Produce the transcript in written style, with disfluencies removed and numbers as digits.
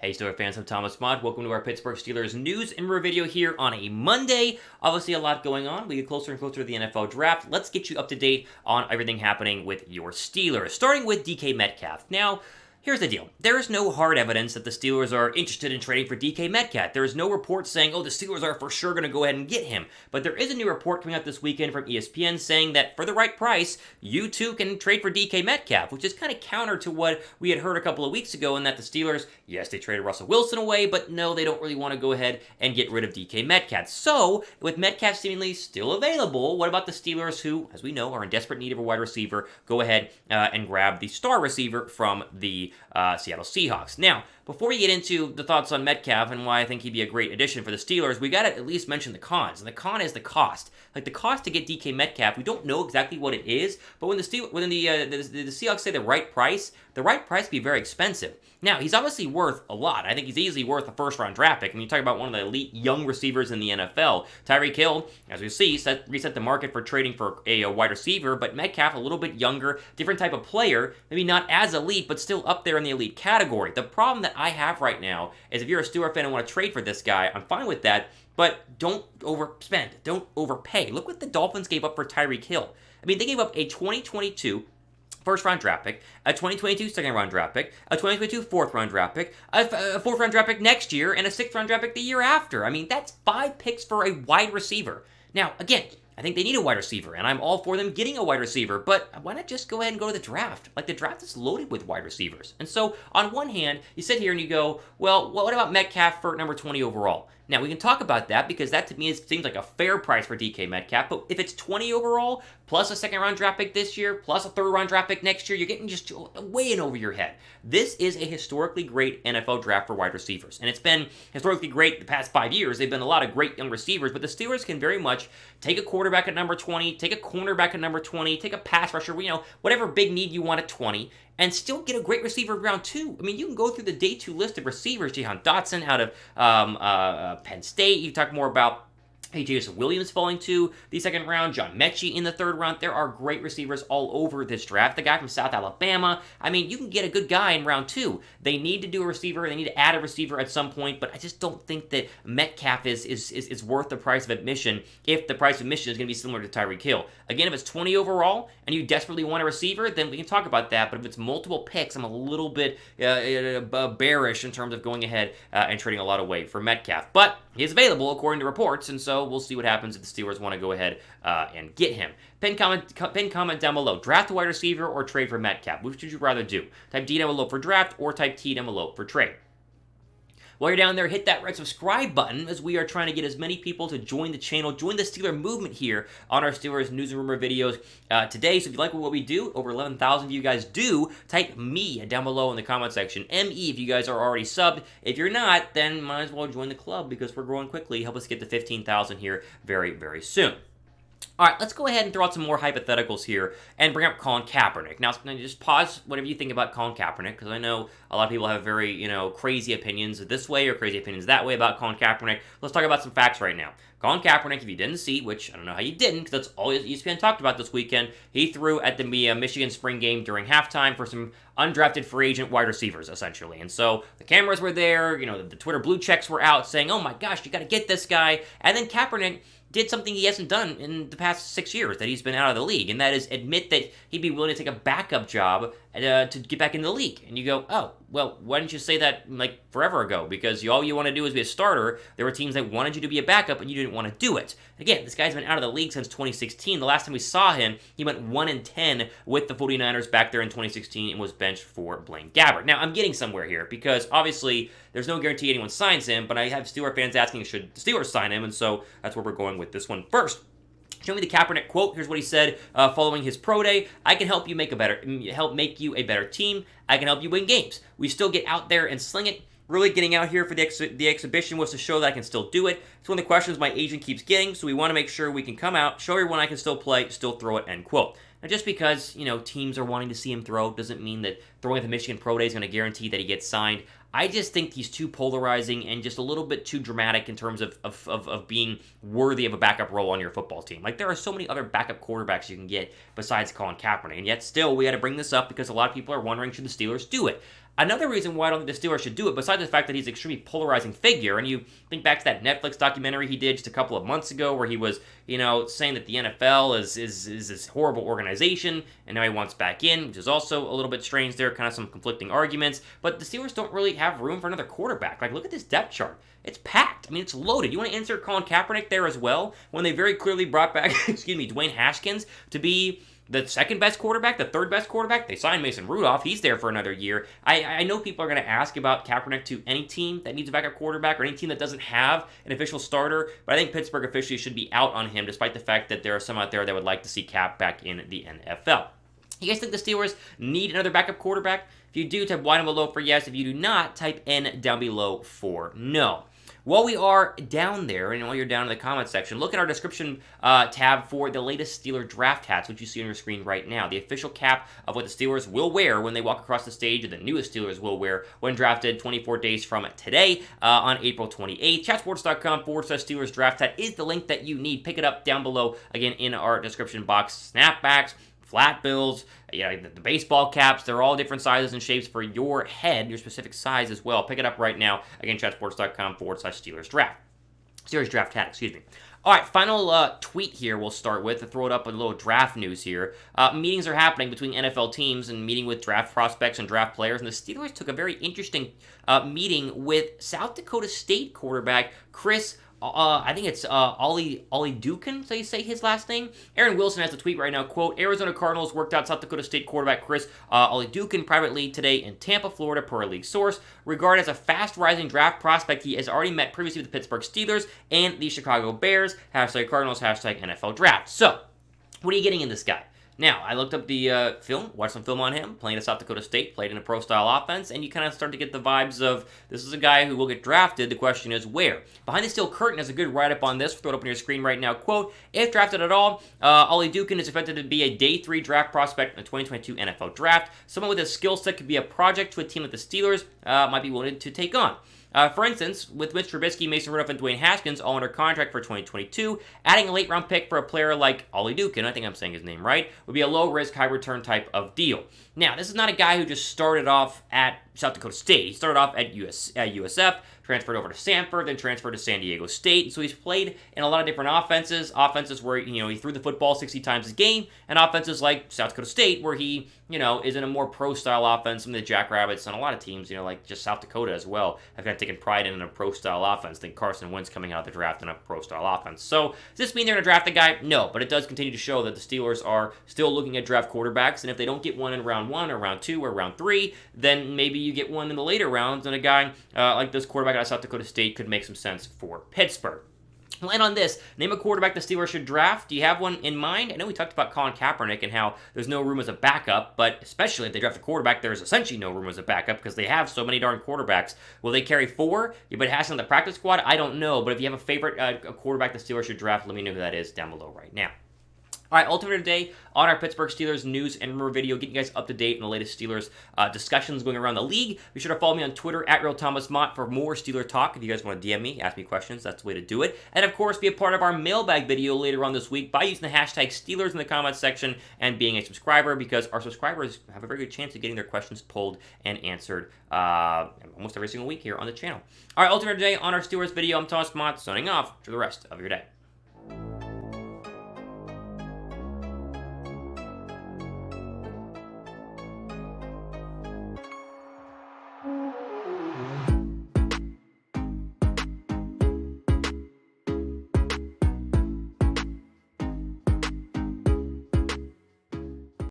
Hey Steelers fans, I'm Thomas Mott. Welcome to our Pittsburgh Steelers news and review video here on a Monday. Obviously a lot going on. We get closer and closer to the NFL draft. Let's get you up to date on everything happening with your Steelers, starting with DK Metcalf. Now, here's the deal. There is no hard evidence that the Steelers are interested in trading for DK Metcalf. There is no report saying, oh, the Steelers are for sure going to go ahead and get him. But there is a new report coming out this weekend from ESPN saying that for the right price, you too can trade for DK Metcalf, which is kind of counter to what we had heard a couple of weeks ago, in that the Steelers, yes, they traded Russell Wilson away, but no, they don't really want to go ahead and get rid of DK Metcalf. So, with Metcalf seemingly still available, what about the Steelers, who, as we know, are in desperate need of a wide receiver, go ahead and grab the star receiver from the Seattle Seahawks. Now, before we get into the thoughts on Metcalf and why I think he'd be a great addition for the Steelers, we got to at least mention the cons. And the con is the cost. Like, the cost to get DK Metcalf, we don't know exactly what it is, but when the Seahawks say the right price can be very expensive. Now, he's obviously worth a lot. I think he's easily worth a first-round draft pick. I mean, you talk about one of the elite young receivers in the NFL. Tyreek Hill, as we see, reset the market for trading for a wide receiver, but Metcalf, a little bit younger, different type of player, maybe not as elite, but still up there in the elite category. The problem that I have right now is if you're a Steelers fan and want to trade for this guy, I'm fine with that, but don't overspend. Don't overpay. Look what the Dolphins gave up for Tyreek Hill. I mean, they gave up a 2022 first-round draft pick, a 2022 second-round draft pick, a 2022 fourth-round draft pick, a fourth-round draft pick next year, and a sixth-round draft pick the year after. I mean, that's 5 picks for a wide receiver. Now, again, I think they need a wide receiver, and I'm all for them getting a wide receiver, but why not just go ahead and go to the draft? Like, the draft is loaded with wide receivers. And so, on one hand, you sit here and you go, well, what about Metcalf for number 20 overall? Now, we can talk about that because that, to me, seems like a fair price for DK Metcalf, but if it's 20 overall, plus a second-round draft pick this year, plus a third-round draft pick next year, you're getting just way in over your head. This is a historically great NFL draft for wide receivers, and it's been historically great the past 5 years. They've been a lot of great young receivers, but the Steelers can very much take a quarterback at number 20, take a cornerback at number 20, take a pass rusher, whatever big need you want at 20, and still get a great receiver round 2. I mean, you can go through the day 2 list of receivers. Jahan Dotson out of Penn State. You talk more about Jason Williams falling to the second round, John Mechie in the third round. There are great receivers all over this draft. The guy from South Alabama, I mean, you can get a good guy in round 2. They need to do a receiver. They need to add a receiver at some point, but I just don't think that Metcalf is worth the price of admission if the price of admission is going to be similar to Tyreek Hill. Again, if it's 20 overall and you desperately want a receiver, then we can talk about that, but if it's multiple picks, I'm a little bit bearish in terms of going ahead and trading a lot of weight for Metcalf. But he is available according to reports, and so we'll see what happens if the Steelers want to go ahead and get him. Pin comment down below. Draft a wide receiver or trade for Metcalf. Which would you rather do? Type D down below for draft or type T down below for trade. While you're down there, hit that red subscribe button, as we are trying to get as many people to join the channel, join the Steeler movement here on our Steelers news and rumor videos today. So if you like what we do, over 11,000 of you guys do, type me down below in the comment section. ME if you guys are already subbed. If you're not, then might as well join the club because we're growing quickly. Help us get to 15,000 here very, very soon. All right, let's go ahead and throw out some more hypotheticals here and bring up Colin Kaepernick. Now, just pause whatever you think about Colin Kaepernick, because I know a lot of people have very, crazy opinions this way or crazy opinions that way about Colin Kaepernick. Let's talk about some facts right now. Colin Kaepernick, if you didn't see, which I don't know how you didn't, because that's all ESPN talked about this weekend, he threw at the Michigan spring game during halftime for some undrafted free agent wide receivers, essentially. And so the cameras were there, the Twitter blue checks were out saying, oh my gosh, you got to get this guy. And then Kaepernick did something he hasn't done in the past 6 years that he's been out of the league, and that is admit that he'd be willing to take a backup job to get back in the league. And you go, oh, well, why didn't you say that forever ago? Because all you want to do is be a starter. There were teams that wanted you to be a backup, and you didn't want to do it. Again, this guy's been out of the league since 2016. The last time we saw him, he went 1-10 with the 49ers back there in 2016 and was benched for Blaine Gabbert. Now, I'm getting somewhere here because obviously there's no guarantee anyone signs him, but I have Steelers fans asking should the Steelers sign him, and so that's where we're going with this one first. Show me the Kaepernick quote. Here's what he said following his pro day. I can help you make you a better team. I can help you win games. We still get out there and sling it. Really getting out here for the exhibition was to show that I can still do it. It's one of the questions my agent keeps getting, so we want to make sure we can come out, show everyone I can still play, still throw it, end quote. Now, just because, teams are wanting to see him throw doesn't mean that throwing at the Michigan Pro Day is going to guarantee that he gets signed. I just think he's too polarizing and just a little bit too dramatic in terms of being worthy of a backup role on your football team. Like, there are so many other backup quarterbacks you can get besides Colin Kaepernick, and yet still we got to bring this up because a lot of people are wondering, should the Steelers do it? Another reason why I don't think the Steelers should do it, besides the fact that he's an extremely polarizing figure, and you think back to that Netflix documentary he did just a couple of months ago where he was, saying that the NFL is this horrible organization, and now he wants back in, which is also a little bit strange there, kind of some conflicting arguments. But the Steelers don't really have room for another quarterback. Like, look at this depth chart. It's packed. I mean, it's loaded. You want to insert Colin Kaepernick there as well, when they very clearly brought back, Dwayne Haskins to be the second best quarterback, the third best quarterback. They signed Mason Rudolph. He's there for another year. I know people are going to ask about Kaepernick to any team that needs a backup quarterback or any team that doesn't have an official starter, but I think Pittsburgh officially should be out on him, despite the fact that there are some out there that would like to see Cap back in the NFL. You guys think the Steelers need another backup quarterback? If you do, type Y down below for yes. If you do not, type N down below for no. While we are down there, and while you're down in the comment section, look at our description tab for the latest Steeler draft hats, which you see on your screen right now. The official cap of what the Steelers will wear when they walk across the stage, and the newest Steelers will wear when drafted 24 days from today on April 28th. Chatsports.com/Steelers draft hat is the link that you need. Pick it up down below, again, in our description box. Snapbacks, flat bills, the baseball caps, they're all different sizes and shapes for your head, your specific size as well. Pick it up right now. Again, chatsports.com/Steelers draft. Steelers draft hat, excuse me. All right, final tweet here we'll start with to throw it up with a little draft news here. Meetings are happening between NFL teams and meeting with draft prospects and draft players, and the Steelers took a very interesting meeting with South Dakota State quarterback Chris I think it's Ollie Dukin, so you say his last name. Aaron Wilson has a tweet right now, quote, Arizona Cardinals worked out South Dakota State quarterback Chris Ollie Dukin privately today in Tampa, Florida, per a league source. Regarded as a fast-rising draft prospect, he has already met previously with the Pittsburgh Steelers and the Chicago Bears. Hashtag Cardinals, hashtag NFL Draft. So, what are you getting in this guy? Now, I looked up the film, watched some film on him, playing at South Dakota State, played in a pro-style offense, and you kind of start to get the vibes of, this is a guy who will get drafted, the question is where? Behind the Steel Curtain has a good write-up on this, throw it up on your screen right now, quote, if drafted at all, Ollie Dukin is expected to be a day 3 draft prospect in the 2022 NFL Draft. Someone with a skill set could be a project to a team that the Steelers might be willing to take on. For instance, with Mitch Trubisky, Mason Rudolph, and Dwayne Haskins all under contract for 2022, adding a late-round pick for a player like Ollie Dukin, I think I'm saying his name right, would be a low-risk, high-return type of deal. Now, this is not a guy who just started off at South Dakota State. He started off at USF, transferred over to Sanford, then transferred to San Diego State. So he's played in a lot of different offenses where, he threw the football 60 times a game, and offenses like South Dakota State where he, is in a more pro-style offense. Some of the Jackrabbits and a lot of teams, like just South Dakota as well, have kind of taken pride in a pro-style offense. I think Carson Wentz coming out of the draft in a pro-style offense. So does this mean they're going to draft a guy? No, but it does continue to show that the Steelers are still looking at draft quarterbacks, and if they don't get one in round 1 or round 2 or round 3, then maybe you get one in the later rounds, and a guy like this quarterback out of South Dakota State could make some sense for Pittsburgh. We'll end on this. Name a quarterback the Steelers should draft. Do you have one in mind? I know we talked about Colin Kaepernick and how there's no room as a backup, but especially if they draft a quarterback, there's essentially no room as a backup because they have so many darn quarterbacks. Will they carry 4? You but has on the practice squad? I don't know, but if you have a favorite quarterback the Steelers should draft, let me know who that is down below right now. All right, ultimately today on our Pittsburgh Steelers news and rumor video, getting you guys up to date on the latest Steelers discussions going around the league. Be sure to follow me on Twitter at @RealThomasMott for more Steeler talk. If you guys want to DM me, ask me questions, that's the way to do it. And of course, be a part of our mailbag video later on this week by using the hashtag Steelers in the comments section and being a subscriber, because our subscribers have a very good chance of getting their questions pulled and answered almost every single week here on the channel. All right, ultimately today on our Steelers video, I'm Thomas Mott, signing off for the rest of your day.